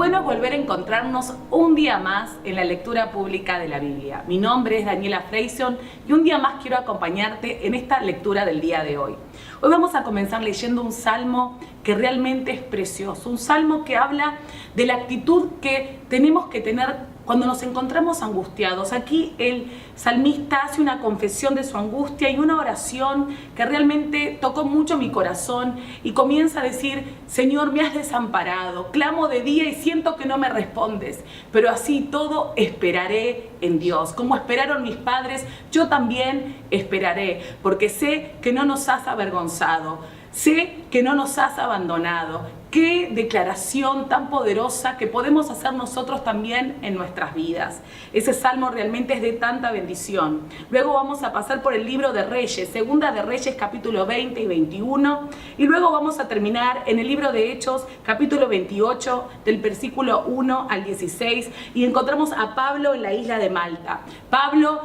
bueno volver a encontrarnos un día más en la lectura pública de la Biblia. Mi nombre es Daniela Freyson y un día más quiero acompañarte en esta lectura del día de hoy. Hoy vamos a comenzar leyendo un salmo que realmente es precioso, un salmo que habla de la actitud que tenemos que tener cuando nos encontramos angustiados. Aquí el salmista hace una confesión de su angustia y una oración que realmente tocó mucho mi corazón y comienza a decir: Señor, me has desamparado, clamo de día y siento que no me respondes, pero así todo esperaré en Dios. Como esperaron mis padres, yo también esperaré, porque sé que no nos has avergonzado, sé que no nos has abandonado. Qué declaración tan poderosa que podemos hacer nosotros también en nuestras vidas. Ese salmo realmente es de tanta bendición. Luego vamos a pasar por el libro de Reyes, Segunda de Reyes, capítulo 20 y 21. Y luego vamos a terminar en el libro de Hechos, capítulo 28, del versículo 1 al 16. Y encontramos a Pablo en la isla de Malta. Pablo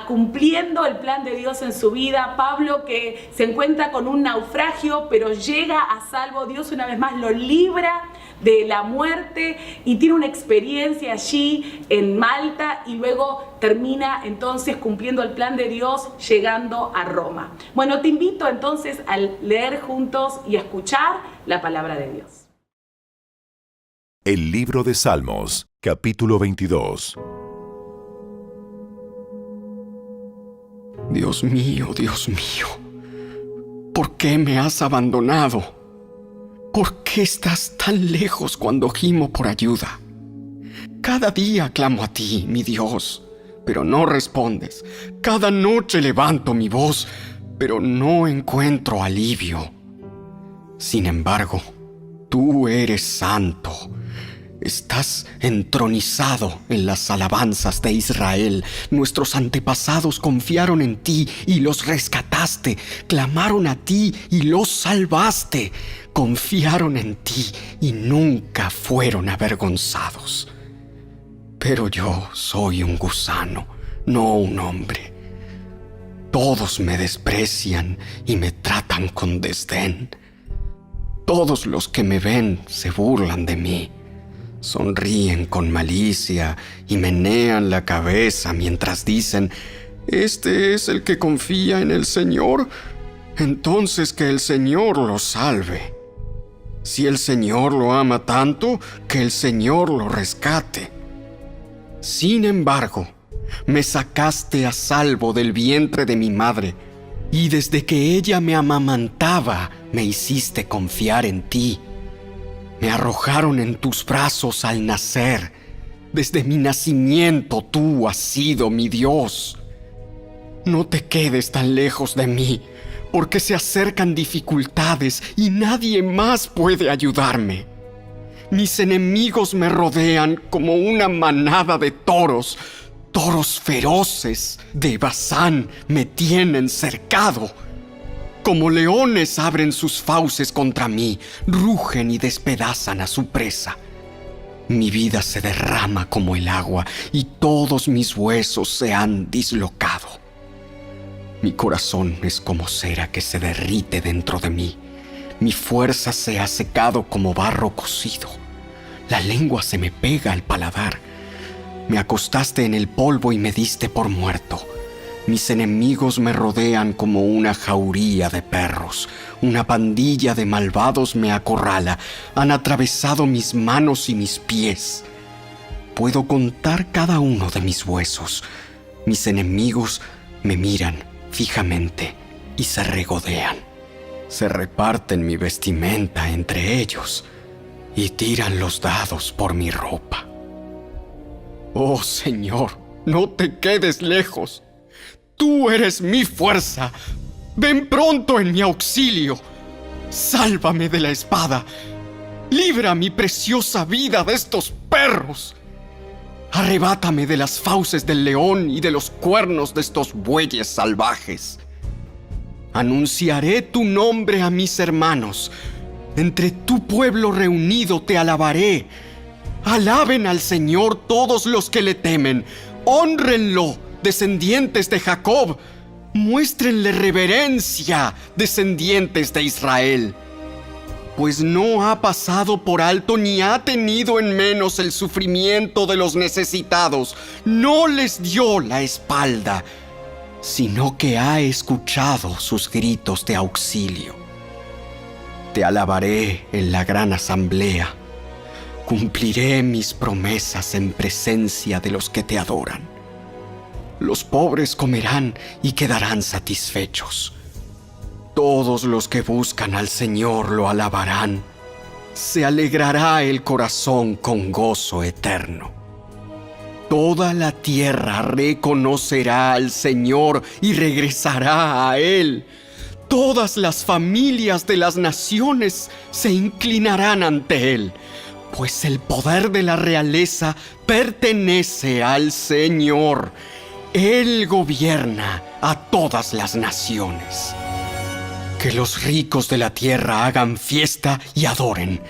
cumpliendo el plan de Dios en su vida. Pablo que se encuentra con un naufragio, pero llega a salvo. Dios una vez más lo libra de la muerte y tiene una experiencia allí en Malta y luego termina entonces cumpliendo el plan de Dios llegando a Roma. Bueno, te invito entonces a leer juntos y a escuchar la palabra de Dios. El libro de Salmos, capítulo 22. Dios mío, ¿por qué me has abandonado? ¿Por qué estás tan lejos cuando gimo por ayuda? Cada día clamo a ti, mi Dios, pero no respondes. Cada noche levanto mi voz, pero no encuentro alivio. Sin embargo, tú eres santo. Estás entronizado en las alabanzas de Israel. Nuestros antepasados confiaron en ti y los rescataste. Clamaron a ti y los salvaste. Confiaron en ti y nunca fueron avergonzados. Pero yo soy un gusano, no un hombre. Todos me desprecian y me tratan con desdén. Todos los que me ven se burlan de mí. Sonríen con malicia y menean la cabeza mientras dicen: «¿Este es el que confía en el Señor? Entonces que el Señor lo salve. Si el Señor lo ama tanto, que el Señor lo rescate». Sin embargo, me sacaste a salvo del vientre de mi madre, y desde que ella me amamantaba, me hiciste confiar en ti. Me arrojaron en tus brazos al nacer. Desde mi nacimiento tú has sido mi Dios. No te quedes tan lejos de mí, porque se acercan dificultades y nadie más puede ayudarme. Mis enemigos me rodean como una manada de toros. Toros feroces de Basán me tienen cercado. Como leones abren sus fauces contra mí, rugen y despedazan a su presa. Mi vida se derrama como el agua y todos mis huesos se han dislocado. Mi corazón es como cera que se derrite dentro de mí. Mi fuerza se ha secado como barro cocido. La lengua se me pega al paladar. Me acostaste en el polvo y me diste por muerto. Mis enemigos me rodean como una jauría de perros. Una pandilla de malvados me acorrala. Han atravesado mis manos y mis pies. Puedo contar cada uno de mis huesos. Mis enemigos me miran fijamente y se regodean. Se reparten mi vestimenta entre ellos y tiran los dados por mi ropa. Oh Señor, no te quedes lejos. Tú eres mi fuerza. Ven pronto en mi auxilio. Sálvame de la espada. Libra mi preciosa vida de estos perros. Arrebátame de las fauces del león y de los cuernos de estos bueyes salvajes. Anunciaré tu nombre a mis hermanos. Entre tu pueblo reunido te alabaré. Alaben al Señor todos los que le temen. Hónrenlo, descendientes de Jacob. Muéstrenle reverencia, descendientes de Israel. pues no ha pasado por alto ni ha tenido en menos el sufrimiento de los necesitados. No les dio la espalda, sino que ha escuchado sus gritos de auxilio. Te alabaré en la gran asamblea. Cumpliré mis promesas en presencia de los que te adoran. Los pobres comerán y quedarán satisfechos. Todos los que buscan al Señor lo alabarán. Se alegrará el corazón con gozo eterno. Toda la tierra reconocerá al Señor y regresará a Él. Todas las familias de las naciones se inclinarán ante Él, pues el poder de la realeza pertenece al Señor. Él gobierna a todas las naciones. Que los ricos de la tierra hagan fiesta y adoren.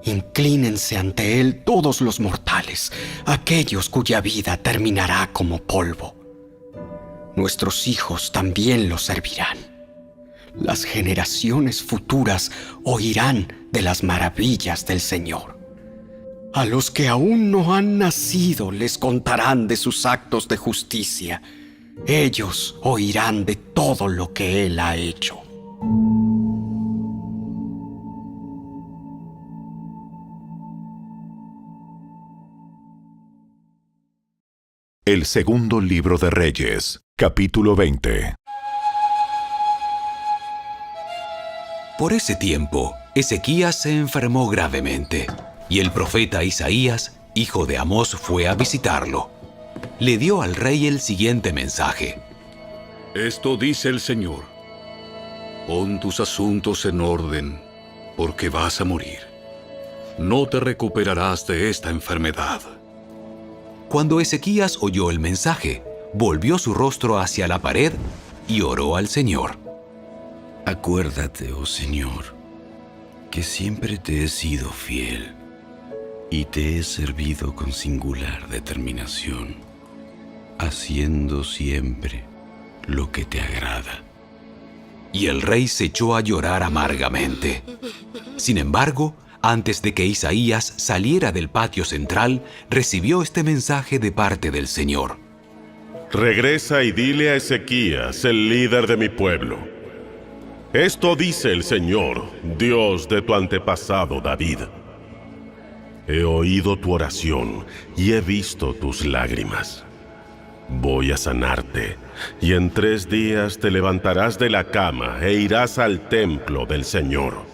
Inclínense ante Él todos los mortales, aquellos cuya vida terminará como polvo. Nuestros hijos también lo servirán. Las generaciones futuras oirán de las maravillas del Señor. A los que aún no han nacido les contarán de sus actos de justicia. Ellos oirán de todo lo que Él ha hecho. El segundo libro de Reyes, capítulo 20. Por ese tiempo, Ezequías se enfermó gravemente, y el profeta Isaías, hijo de Amós, fue a visitarlo. Le dio al rey el siguiente mensaje. Esto dice el Señor: pon tus asuntos en orden, porque vas a morir. No te recuperarás de esta enfermedad. Cuando Ezequías oyó el mensaje, volvió su rostro hacia la pared y oró al Señor. Acuérdate, oh Señor, que siempre te he sido fiel y te he servido con singular determinación, haciendo siempre lo que te agrada. Y el rey se echó a llorar amargamente. Sin embargo, antes de que Isaías saliera del patio central, recibió este mensaje de parte del Señor. Regresa y dile a Ezequías, el líder de mi pueblo: esto dice el Señor, Dios de tu antepasado David. He oído tu oración y he visto tus lágrimas. Voy a sanarte, y en 3 días te levantarás de la cama e irás al templo del Señor.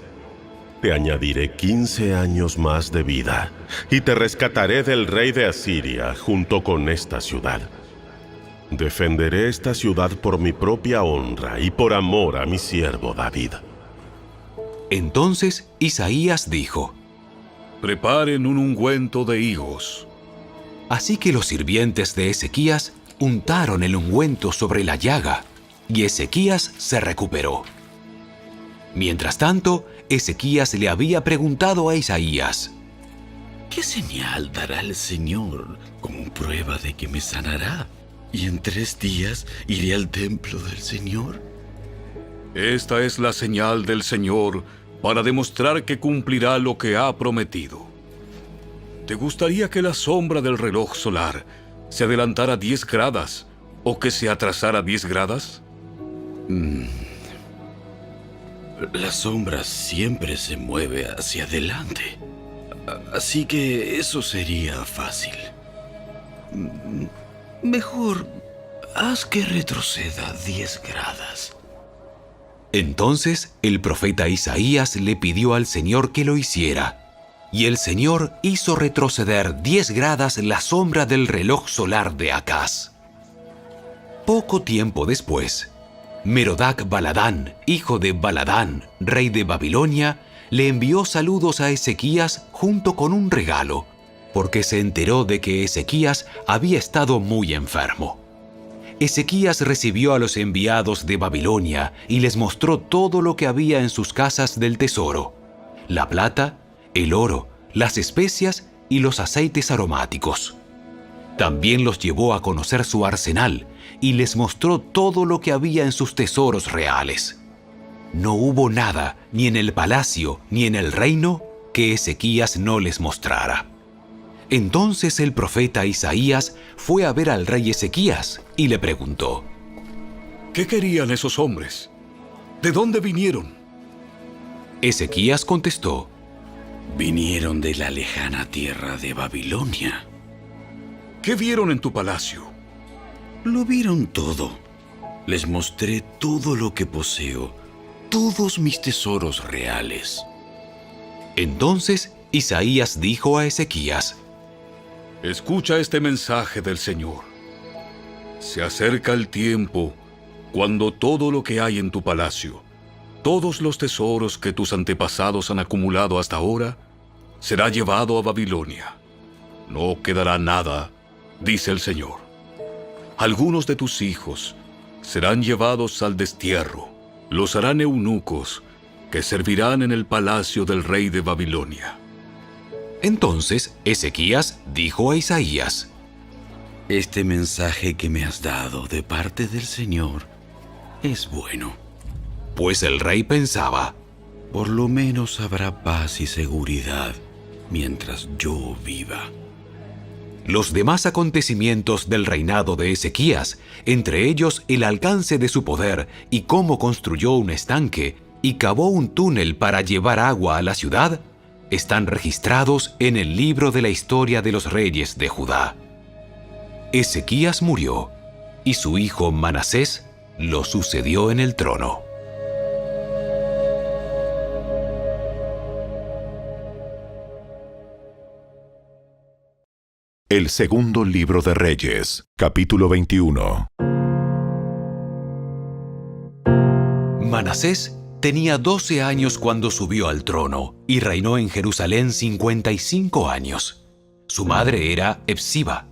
Te añadiré 15 años más de vida, y te rescataré del rey de Asiria junto con esta ciudad. Defenderé esta ciudad por mi propia honra y por amor a mi siervo David. Entonces Isaías dijo: Preparen un ungüento de higos. Así que los sirvientes de Ezequías untaron el ungüento sobre la llaga, y Ezequías se recuperó. Mientras tanto, Ezequías le había preguntado a Isaías: ¿Qué señal dará el Señor como prueba de que me sanará? ¿Y en 3 días iré al templo del Señor? Esta es la señal del Señor para demostrar que cumplirá lo que ha prometido. ¿Te gustaría que la sombra del reloj solar se adelantara 10 gradas o que se atrasara 10 gradas? La sombra siempre se mueve hacia adelante, así que eso sería fácil. Mejor haz que retroceda 10 gradas. Entonces el profeta Isaías le pidió al Señor que lo hiciera, y el Señor hizo retroceder 10 gradas la sombra del reloj solar de Acaz. Poco tiempo después, Merodach Baladán, hijo de Baladán, rey de Babilonia, le envió saludos a Ezequías junto con un regalo, porque se enteró de que Ezequías había estado muy enfermo. Ezequías recibió a los enviados de Babilonia y les mostró todo lo que había en sus casas del tesoro: la plata, el oro, las especias y los aceites aromáticos. También los llevó a conocer su arsenal y les mostró todo lo que había en sus tesoros reales. no hubo nada, ni en el palacio, ni en el reino, que Ezequías no les mostrara. Entonces el profeta Isaías fue a ver al rey Ezequías y le preguntó: ¿Qué querían esos hombres? ¿De dónde vinieron? Ezequías contestó: Vinieron de la lejana tierra de Babilonia. ¿Qué vieron en tu palacio? Lo vieron todo. Les mostré todo lo que poseo, todos mis tesoros reales. Entonces Isaías dijo a Ezequías: Escucha este mensaje del Señor. Se acerca el tiempo cuando todo lo que hay en tu palacio, todos los tesoros que tus antepasados han acumulado hasta ahora, será llevado a Babilonia. No quedará nada, dice el Señor. Algunos de tus hijos serán llevados al destierro. Los harán eunucos que servirán en el palacio del rey de Babilonia. Entonces Ezequías dijo a Isaías: Este mensaje que me has dado de parte del Señor es bueno. Pues el rey pensaba: Por lo menos habrá paz y seguridad mientras yo viva. Los demás acontecimientos del reinado de Ezequías, entre ellos el alcance de su poder y cómo construyó un estanque y cavó un túnel para llevar agua a la ciudad, están registrados en el libro de la historia de los reyes de Judá. Ezequías murió y su hijo Manasés lo sucedió en el trono. El segundo libro de Reyes, capítulo 21. Manasés tenía 12 años cuando subió al trono y reinó en Jerusalén 55 años. Su madre era Hepsiba.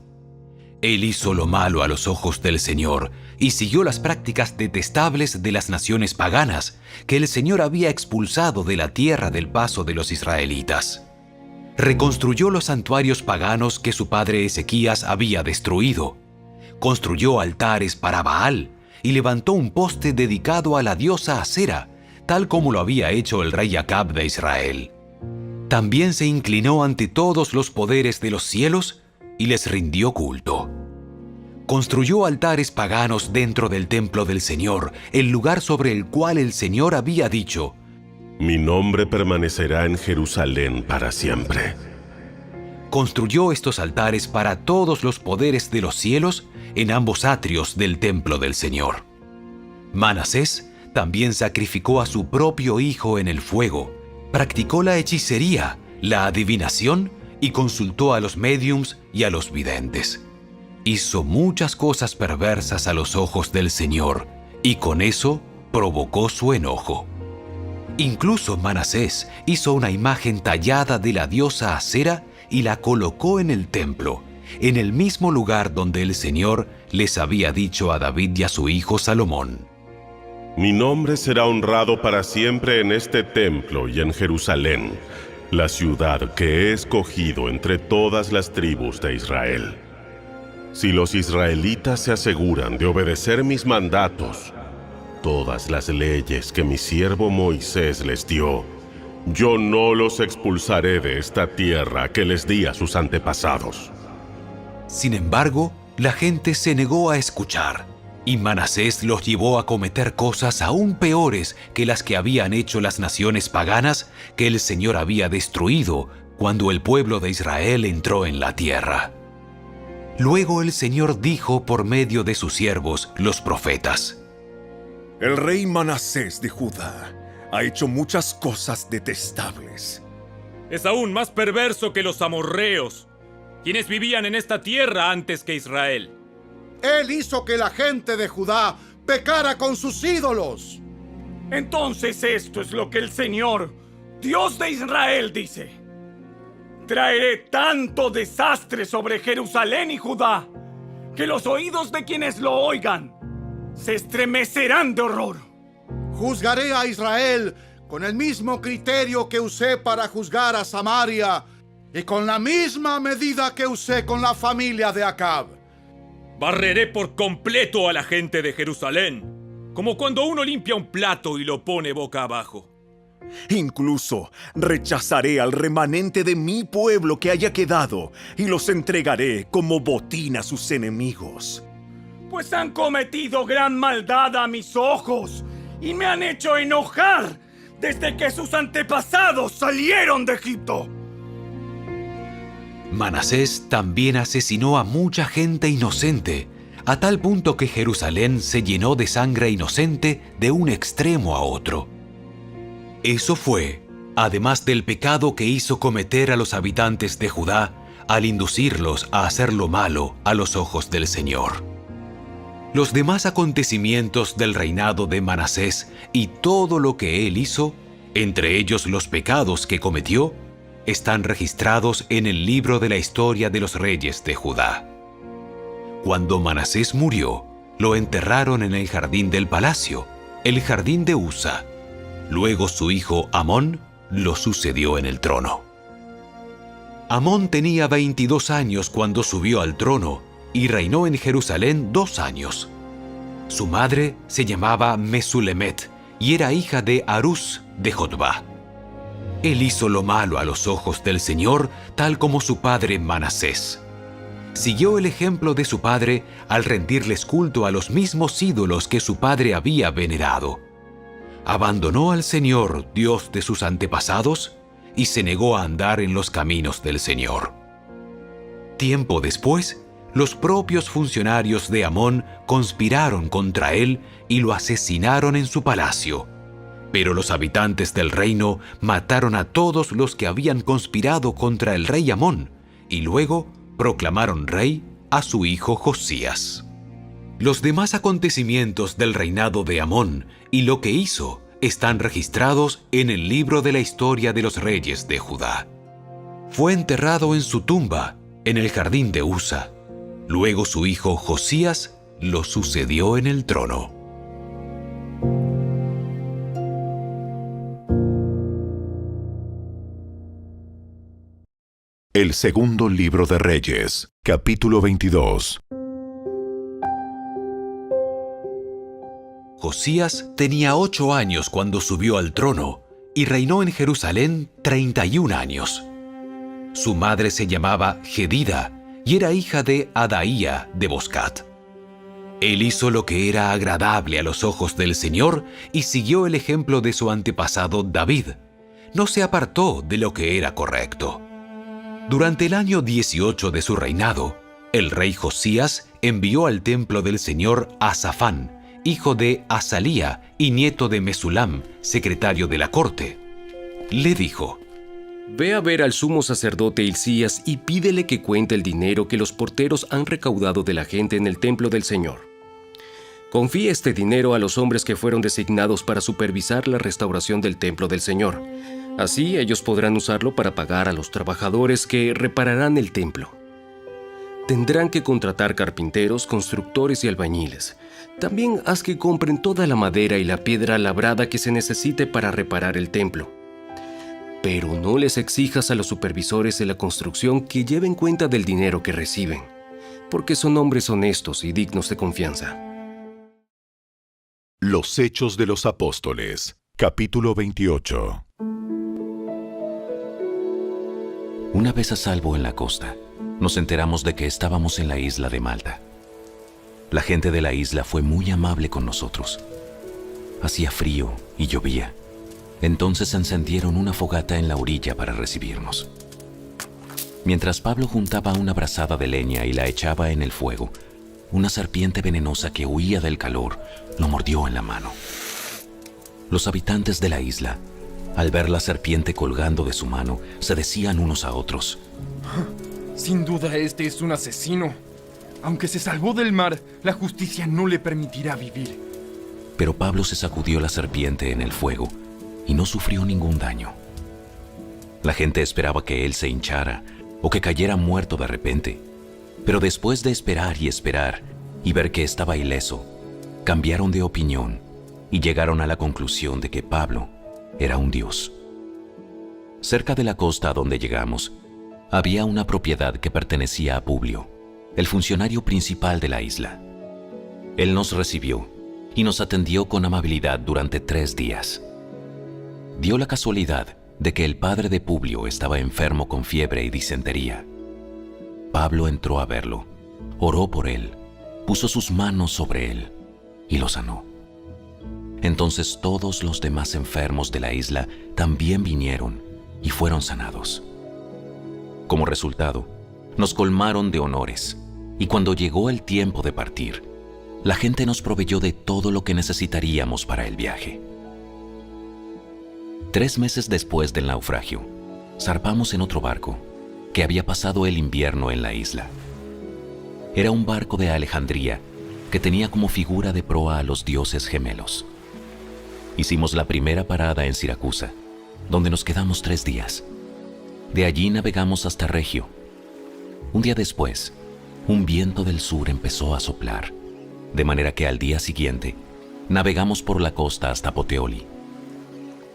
Él hizo lo malo a los ojos del Señor y siguió las prácticas detestables de las naciones paganas que el Señor había expulsado de la tierra del paso de los israelitas. Reconstruyó los santuarios paganos que su padre Ezequías había destruido. Construyó altares para Baal y levantó un poste dedicado a la diosa Asera, tal como lo había hecho el rey Acab de Israel. También se inclinó ante todos los poderes de los cielos y les rindió culto. Construyó altares paganos dentro del templo del Señor, el lugar sobre el cual el Señor había dicho: Mi nombre permanecerá en Jerusalén para siempre. Construyó estos altares para todos los poderes de los cielos en ambos atrios del templo del Señor. Manasés también sacrificó a su propio hijo en el fuego, practicó la hechicería, la adivinación y consultó a los médiums y a los videntes. Hizo muchas cosas perversas a los ojos del Señor y con eso provocó su enojo. Incluso Manasés hizo una imagen tallada de la diosa Asera y la colocó en el templo, en el mismo lugar donde el Señor les había dicho a David y a su hijo Salomón: Mi nombre será honrado para siempre en este templo y en Jerusalén, la ciudad que he escogido entre todas las tribus de Israel. Si los israelitas se aseguran de obedecer mis mandatos, todas las leyes que mi siervo Moisés les dio, yo no los expulsaré de esta tierra que les di a sus antepasados. Sin embargo, la gente se negó a escuchar, y Manasés los llevó a cometer cosas aún peores que las que habían hecho las naciones paganas que el Señor había destruido cuando el pueblo de Israel entró en la tierra. Luego el Señor dijo por medio de sus siervos, los profetas: El rey Manasés de Judá ha hecho muchas cosas detestables. Es aún más perverso que los amorreos, quienes vivían en esta tierra antes que Israel. Él hizo que la gente de Judá pecara con sus ídolos. Entonces esto es lo que el Señor, Dios de Israel, dice: Traeré tanto desastre sobre Jerusalén y Judá, que los oídos de quienes lo oigan se estremecerán de horror. Juzgaré a Israel con el mismo criterio que usé para juzgar a Samaria y con la misma medida que usé con la familia de Acab. Barreré por completo a la gente de Jerusalén como cuando uno limpia un plato y lo pone boca abajo. Incluso rechazaré al remanente de mi pueblo que haya quedado y los entregaré como botín a sus enemigos. Pues han cometido gran maldad a mis ojos y me han hecho enojar desde que sus antepasados salieron de Egipto. Manasés también asesinó a mucha gente inocente, a tal punto que Jerusalén se llenó de sangre inocente de un extremo a otro. Eso fue, además del pecado que hizo cometer a los habitantes de Judá al inducirlos a hacer lo malo a los ojos del Señor. Los demás acontecimientos del reinado de Manasés y todo lo que él hizo, entre ellos los pecados que cometió, están registrados en el libro de la historia de los reyes de Judá. Cuando Manasés murió, lo enterraron en el jardín del palacio, el jardín de Usa. Luego su hijo Amón lo sucedió en el trono. Amón tenía 22 años cuando subió al trono y reinó en Jerusalén 2 años. Su madre se llamaba Mesulemet y era hija de Harús de Jotbá. Él hizo lo malo a los ojos del Señor, tal como su padre Manasés. Siguió el ejemplo de su padre al rendirles culto a los mismos ídolos que su padre había venerado. Abandonó al Señor, Dios de sus antepasados, y se negó a andar en los caminos del Señor. Tiempo después, los propios funcionarios de Amón conspiraron contra él y lo asesinaron en su palacio. Pero los habitantes del reino mataron a todos los que habían conspirado contra el rey Amón, y luego proclamaron rey a su hijo Josías. Los demás acontecimientos del reinado de Amón y lo que hizo están registrados en el libro de la historia de los reyes de Judá. Fue enterrado en su tumba, en el jardín de Usa. Luego su hijo Josías lo sucedió en el trono. El segundo libro de Reyes, capítulo 22. Josías tenía 8 años cuando subió al trono y reinó en Jerusalén 31 años. Su madre se llamaba Jedida y era hija de Adaía de Boscat. Él hizo lo que era agradable a los ojos del Señor y siguió el ejemplo de su antepasado David. No se apartó de lo que era correcto. Durante el año 18 de su reinado, el rey Josías envió al templo del Señor a Safán, hijo de Asalía y nieto de Mesulam, secretario de la corte. Le dijo: Ve a ver al sumo sacerdote Hilcías y pídele que cuente el dinero que los porteros han recaudado de la gente en el templo del Señor. Confía este dinero a los hombres que fueron designados para supervisar la restauración del templo del Señor. Así ellos podrán usarlo para pagar a los trabajadores que repararán el templo. Tendrán que contratar carpinteros, constructores y albañiles. También haz que compren toda la madera y la piedra labrada que se necesite para reparar el templo. Pero no les exijas a los supervisores de la construcción que lleven cuenta del dinero que reciben, porque son hombres honestos y dignos de confianza. Los Hechos de los Apóstoles, capítulo 28. Una vez a salvo en la costa, nos enteramos de que estábamos en la isla de Malta. La gente de la isla fue muy amable con nosotros. Hacía frío y llovía. Entonces encendieron una fogata en la orilla para recibirnos. Mientras Pablo juntaba una brazada de leña y la echaba en el fuego, una serpiente venenosa que huía del calor lo mordió en la mano. Los habitantes de la isla, al ver la serpiente colgando de su mano, se decían unos a otros: Sin duda este es un asesino. Aunque se salvó del mar, la justicia no le permitirá vivir. Pero Pablo se sacudió la serpiente en el fuego y no sufrió ningún daño. La gente esperaba que él se hinchara o que cayera muerto de repente. Pero después de esperar y ver que estaba ileso, cambiaron de opinión y llegaron a la conclusión de que Pablo era un dios. Cerca de la costa a donde llegamos, había una propiedad que pertenecía a Publio, el funcionario principal de la isla. Él nos recibió y nos atendió con amabilidad durante 3 días. Dio la casualidad de que el padre de Publio estaba enfermo con fiebre y disentería. Pablo entró a verlo, oró por él, puso sus manos sobre él y lo sanó. Entonces todos los demás enfermos de la isla también vinieron y fueron sanados. Como resultado, nos colmaron de honores, y cuando llegó el tiempo de partir, la gente nos proveyó de todo lo que necesitaríamos para el viaje. 3 meses después del naufragio, zarpamos en otro barco que había pasado el invierno en la isla. Era un barco de Alejandría que tenía como figura de proa a los dioses gemelos. Hicimos la primera parada en Siracusa, donde nos quedamos 3 días. De allí navegamos hasta Regio. Un día después, un viento del sur empezó a soplar, de manera que al día siguiente navegamos por la costa hasta Puteoli.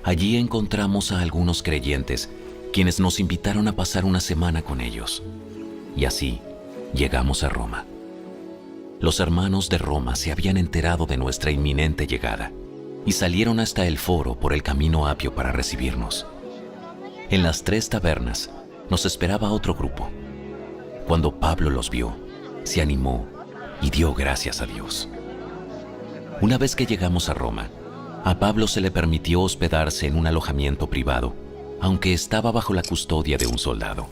Allí encontramos a algunos creyentes, quienes nos invitaron a pasar una semana con ellos. Y así llegamos a Roma. Los hermanos de Roma se habían enterado de nuestra inminente llegada y salieron hasta el foro por el camino apio para recibirnos. En las 3 tabernas nos esperaba otro grupo. Cuando Pablo los vio, se animó y dio gracias a Dios. Una vez que llegamos a Roma, a Pablo se le permitió hospedarse en un alojamiento privado, aunque estaba bajo la custodia de un soldado.